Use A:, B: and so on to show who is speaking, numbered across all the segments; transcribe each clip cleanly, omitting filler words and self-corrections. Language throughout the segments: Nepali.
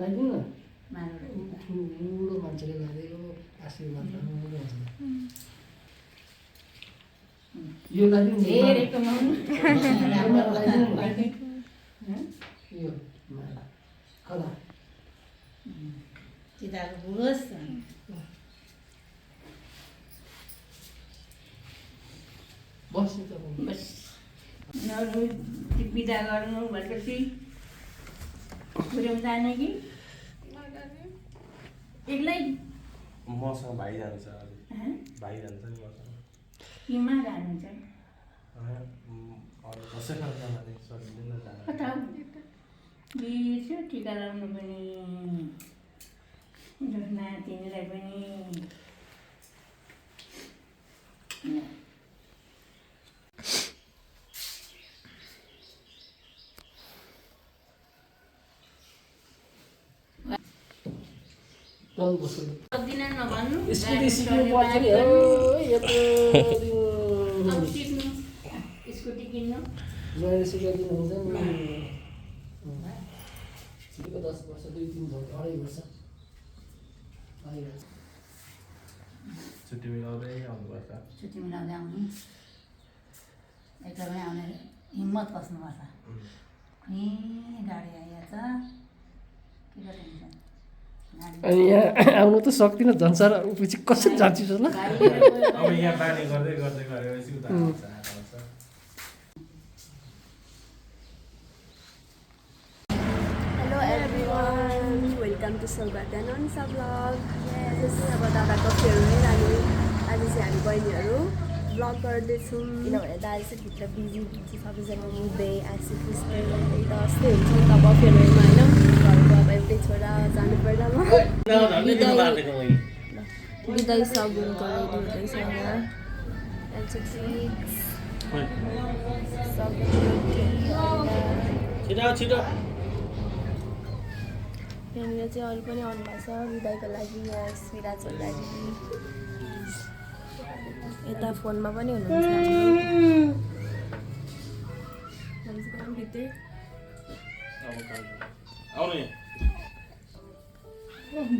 A: लाइदिनु न
B: मानौँ
A: ठुलो मान्छेले लाइदियो आशीर्वाद यो लाइदिनु
B: धेरै कमाउनु
A: यो माला कला
B: चिताको बुझोस्
A: बस्नु त
B: बस बिदा गर्नु भनेपछि पुर्याउनु जाने कि एक्लै
C: मसँग भाइ जान्छ भाइ जान्छ नि मसँग
B: किमा जानुहुन्छ
C: कसैसँग जाँदा सकिँदैन जान
B: कता बिर्स्यो टिका लाउनु पनि नातिनीलाई पनि सक्दिनँ नभन्नु
A: स्कुटी सिक्नु पर्छ नि हो यत्रो
B: अब सिक्नु स्कुटी किन्नु
A: मैले सिकाइदिनु हुन्छ नि सिकेको 10 वर्ष 2-3 वर्ष 2.5 वर्ष
C: छुट्टी मिलाउँदै आउनुपर्छ
B: छुट्टी मिलाउँदै आउनु एकदमै आउने हिम्मत बस्नुपर्छ गाडी आइहाल्छ के गर्नु
A: अनि यहाँ आउनु त सक्दिनँ झन्सार पछि कसरी जान्छु ल
C: अब यहाँ बानी गर्दै गर्दै गएपछि उता आउँछ
D: Hello everyone, welcome to Salvatan on Vlog. आज चाहिँ अब दादाको फेयरवेल अनि आज चाहिँ हामी बहिनीहरू भ्लग गर्दैछौँ किनभने दादा चाहिँ भित्र बिजी हुन्छ सबैजना मुद्दै आइसी खुस्दै त अस्ति हुन्छ नि त अब फेयरवेलमा होइन घरको अब एउटै छोरा जानु पर्दामा बिदाई सगुनको रेडी हुँदैछ यहाँ
C: छिटो
D: यहाँनिर चाहिँ अरू पनि आउनु भएको छ बिदाईको लागि यहाँ विराजको लागि यता फोनमा पनि हुनुहुन्छ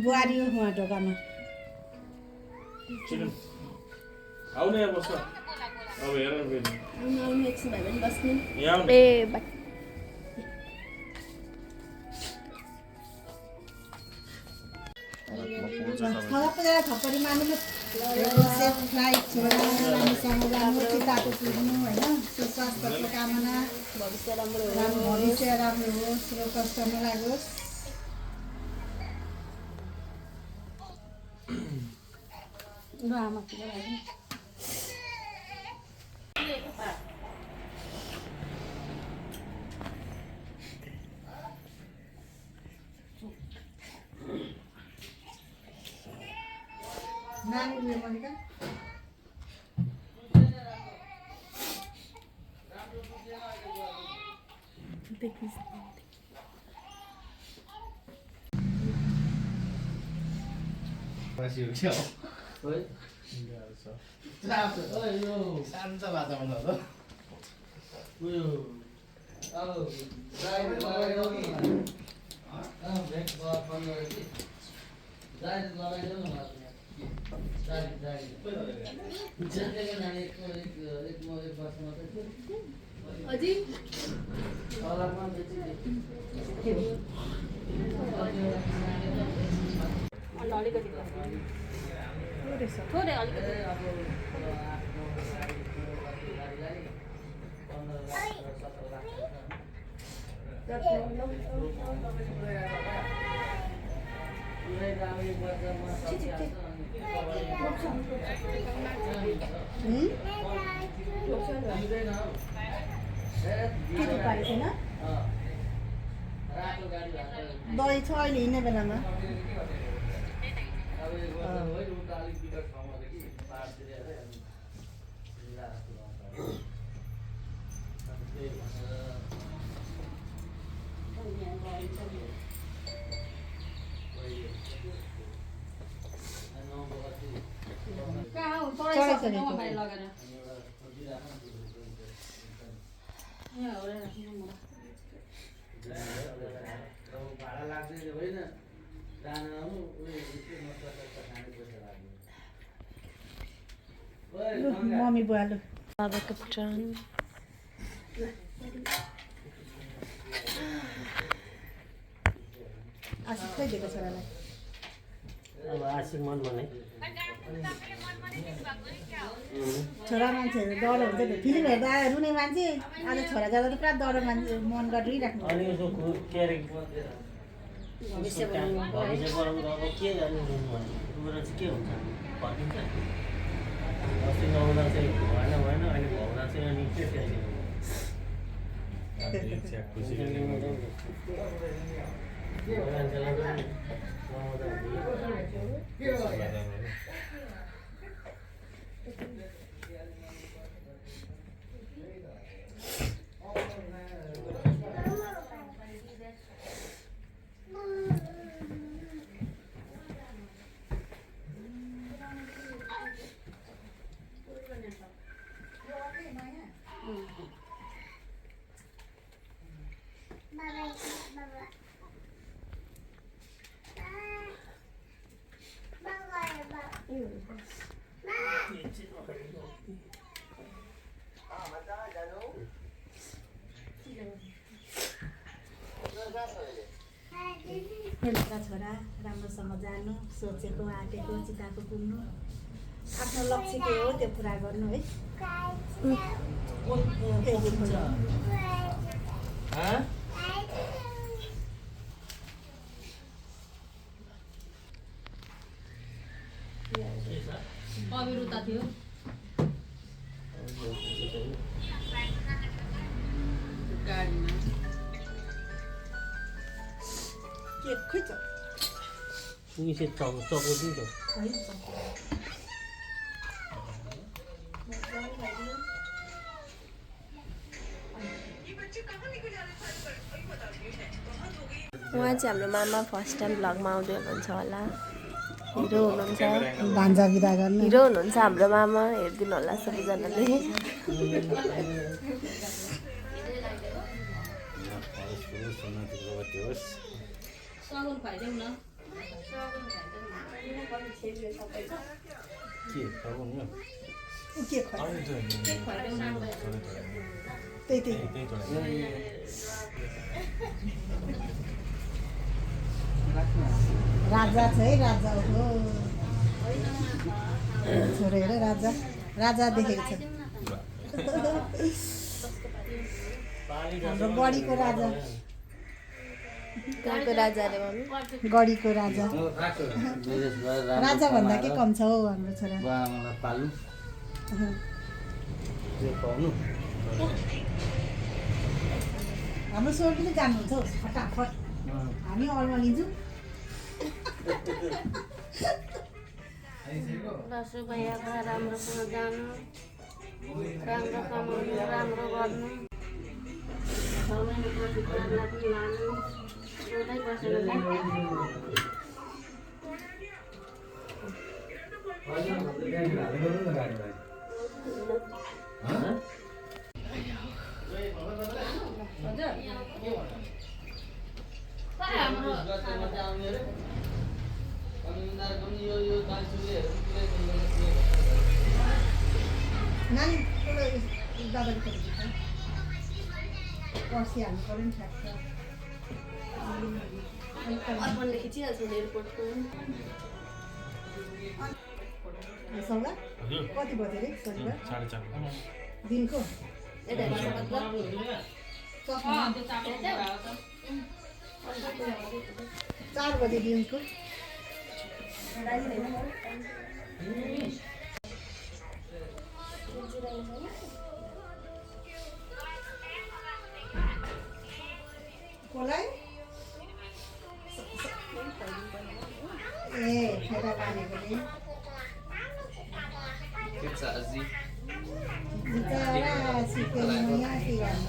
B: बुहारी हो उहाँ ढोकामा
C: आउने बस्छ अब हेर
D: एकछिन भए पनि बस्ने
C: यहाँ
D: ए
E: थप्पडी मार्नु सेफ फ्लाइट छोरा राम्रोसँग जानु चिताको पुग्नु होइन स्वास्थ्यको कामना
D: भविष्य राम्रो
E: भविष्य राम्रो होस् र कष्ट नलागोस् नानीले भनेका
C: शान्त वातावरण हो
A: उयो अब ड्राइभर लगाइदेऊ नि ब्रेक फोन गरेँ कि ड्राइभर लगाइदेऊ न ड्राइभर नानी एक वर्षमा त
D: अझै
A: तलमा
D: थोरै अलिकति
E: दही छ अहिले हिँड्ने बेलामा
A: भाडा लाग्दैन होइन
E: मम्मी बुवाले
D: बाबाको पुट्रान
E: आशिष खै दिएको छोरालाई
F: अब आशिक मन भने
E: छोरा मान्छेहरू डर हुन्छ नि फिल्म हेर्दा रुने मान्छे आज छोरा जाँदा त पुरा डर मान्छे मन गरिराख्नु
F: अनि उसको के अरे भविष्य बनाउनु अब के गर्नु रुनु भने रुएर चाहिँ के हुन्छ फर्किन्छ अस्ति नहुँदा चाहिँ भएन अहिले भाउदा चाहिँ अनि के
C: खुसी
F: मान्छेलाई पनि नआउँदा
E: एउटा छोरा राम्रोसँग जानु सोचेको आँटेको चिताएको पुग्नु आफ्नो लक्ष्य के हो त्यो पुरा गर्नु है
B: अबिरुता थियो गाडीमा
E: के खोइ छ
F: पुगिसे चौको नि त
D: उहाँ चाहिँ हाम्रो मामा फर्स्ट टाइम भ्लगमा आउँदै हुनुहुन्छ होला हिरो हुनुहुन्छ
E: भान्जा बिदा गर्नु
D: हिरो हुनुहुन्छ हाम्रो मामा हेरिदिनु होला सबैजनाले
B: सगुन खुवाइदेऊ न
E: के खोइ त्यही राजा छ है राजा हो छोरो हेर राजा राजा देखेको छ हाम्रो गढीको राजा
D: गाउँको राजा अरे मम्मी
E: गढीको राजा राजा भन्दा के कम छ हौ हाम्रो छोरा
F: पालु त्यो पाउनु
E: हाम्रो छोरा पनि जानुहुन्छ हौ फटाफट हामी अलमा लिन्छौँ
G: दसैँ भैयाको राम्रोसँग जानु राम्रो कमाउनु राम्रो गर्नु 6 महिनापछि नानीलाई पनि लानु रुँदै बसेर
E: नानी दादाले पर्सि हाल्नु पऱ्यो नि ठ्याक्क
D: अर्पणले खिचिहाल्छ नि एयरपोर्टको
E: सौगा कति बज्यो अरे शनिबार
C: 4:30
E: दिनको
D: यता हेर्नु
E: चस्मा 4 बजे दिनको कसलाई ए फेरा बाँधेकोले बिचरा सिकेन यहाँ के गर्नु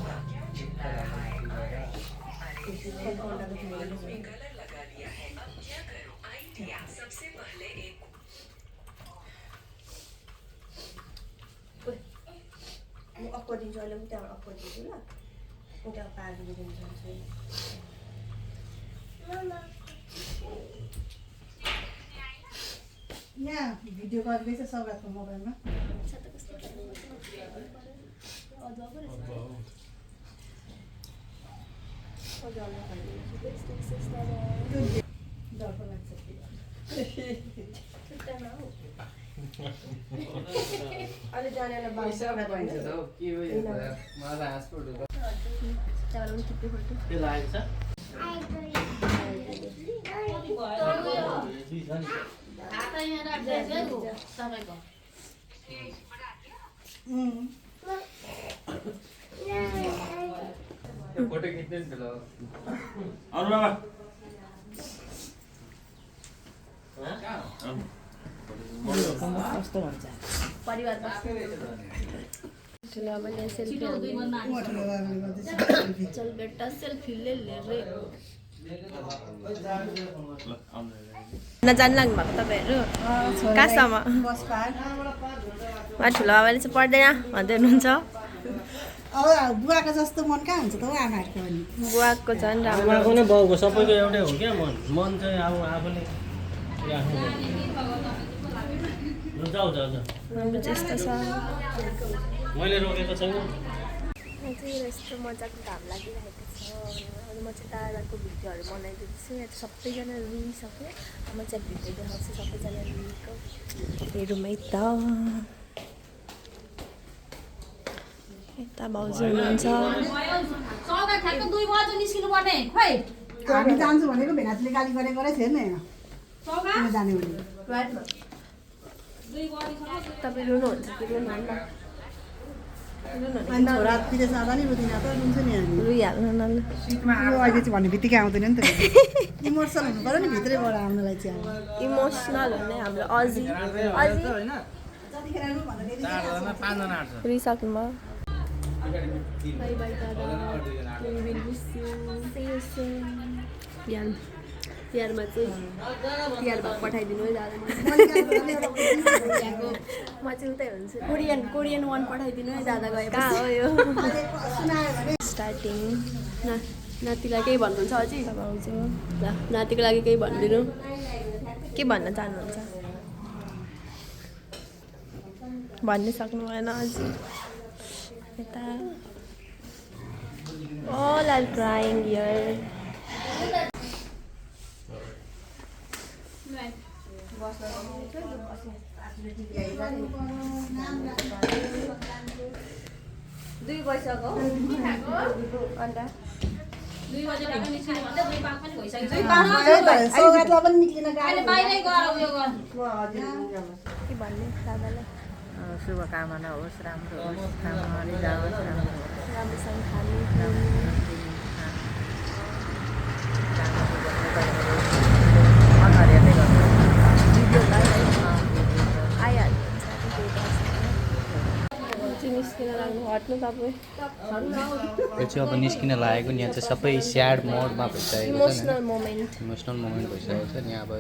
D: म अप्पर दिन्छु अहिले पनि त्यहाँबाट अप्पर दिन्छु ल म त्यहाँ पार्टी दिनु चाहन्छु
E: यहाँ भिडियो गर्दैछ सौगातको मोबाइलमा डरको लाग्छ
D: अहिले जानेलाई
A: पैसा पाइन्छ त हौ के हो यो मलाई हाँसपुट हो
D: त्यहाँबाट पनि थुप्रै फोटो
F: के लागेको छ
G: हात यहाँ राख्दैछु तपाईँको
A: फोटो खिच्नु नि ल
C: अरू बाबा
E: कस्तो भन्छ
D: परिवार ठुलो मैले सेल्फी चल बेटा सेल्फी ले रे नजानु लाग्नु भएको तपाईँहरू कहाँसम्म उहाँ ठुलो बाबाले चाहिँ पढ्दैन भन्दै हुनुहुन्छ
E: अब बुवाको जस्तो मन कहाँ हुन्छ त हौ आमाहरूको पनि
D: बुवाको झन् राम्रो
F: आमाको नै बाउको सबैको एउटै हो क्या मन चाहिँ अब आफूले राख्नु जाऊ जाऊ जाऊ
D: राम्रो त्यस्तो छ
F: मैले रोकेको छैन
D: चाहिँ यस्तो मजाको घाम लागिरहेको छ अनि म चाहिँ दादाको भिडियोहरू बनाइदिँदैछु यहाँ चाहिँ सबैजना रुइसक्यो म चाहिँ भिडियो देखाउँछु सबैजना रुइको हेरौँ है त यता भाउजू हुनुहुन्छ
E: हामी जान्छु भनेको भेनाजले गाली गरेको रहेछ हेर्नु किन जाने भने
D: तपाईँ रुनुहुन्छ कि रुनुहुन्न
E: अनि छोरा विदेश जाँदा नि रुदिन त रुन्छ नि हामी
D: रुइहाल्नु न ल
E: यो अहिले चाहिँ भन्ने बित्तिकै आउँदैन नि त इमोसनल हुनु पऱ्यो नि भित्रैबाट आउनलाई चाहिँ अब
D: इमोसनल हुने हाम्रो अजी अजी
E: जतिखेर रु भन्दाखेरि
D: रुइसक्नु भयो बाई बाई दादा तिहारमा चाहिँ तिहार भाग पठाइदिनु है दादा म चाहिँ उतै हुन्छु कोरियन वान पठाइदिनु है दादा गए कहाँ हो यो स्टार्टिङ नातिलाई केही भन्नुहुन्छ अझै भाउजू ल नातिको लागि केही भनिदिनु के भन्न चाहनुहुन्छ भन्नु सक्नु भएन अझै यता all are crying here दुई वर्षको अन्डा
B: 2 बजे राख्न निस्किनु भन्दा 2 पाक पनि भइसक्यो
E: सौगातलाई पनि निक्लिन
B: अहिले बाहिरै गएर उयो गर
D: के भन्ने दादालाई
H: शुभकामना होस् राम्रो होस् खानु जाओस् राम्रो
D: राम्रोसँग खानु निस्किन लाग्नु हट्नु तपाईँ
I: यो चाहिँ अब निस्किन लागेको नि यहाँ चाहिँ सबै स्याड मोडमा भइसकेको छ
D: इमोसनल मोमेन्ट
I: मोमेन्ट भइसकेको छ नि अब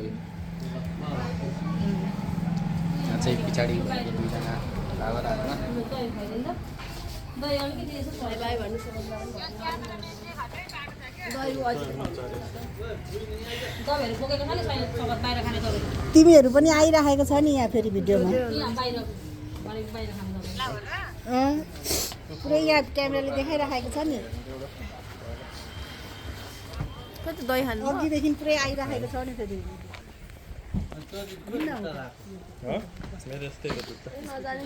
I: यहाँ चाहिँ पछाडि दुईजना बाबामा
B: दही अलिकति यसो
D: बाई बाई भन्नु
B: दबाईहरू बोकेको छ नि छैन सबै बाहिर खाने दबाई
E: तिमीहरू पनि आइरहेको छ नि यहाँ फेरि भिडियोमा
B: यहाँ बाहिर खाने दबाई
E: पुरै यहाँ क्यामेराले देखाइरहेको छ नि
D: कति दही खानु
E: अघिदेखि पुरै आइरहेको छ नि फेरि
D: नजाने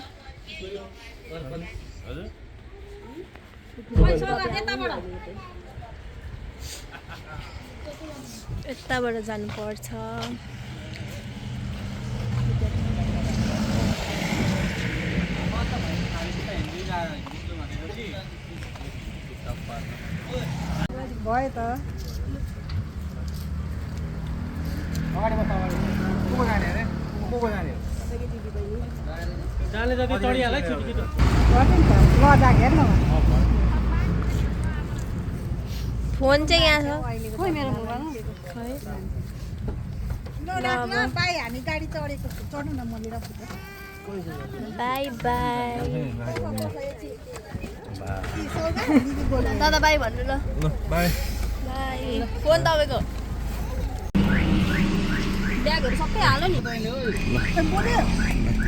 D: यताबाट जानुपर्छ
E: भयो त
F: जाने जति चढिहाल्छ छिटो छिटो
E: गर्नु नि त ल जा हेर्न
D: फोन चाहिँ यहाँ छ
E: खोइ मेरो मोबाइल
D: खै
E: ल पाइ हामी गाडी चढेको चढ्नु न म लिएर
D: बाई बाई दादा बाई भन्नु ल बाई फोन तपाईँको ब्यागहरू सबै हाल नि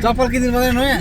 J: चप्पल किनिदिनु पर्दैन नयाँ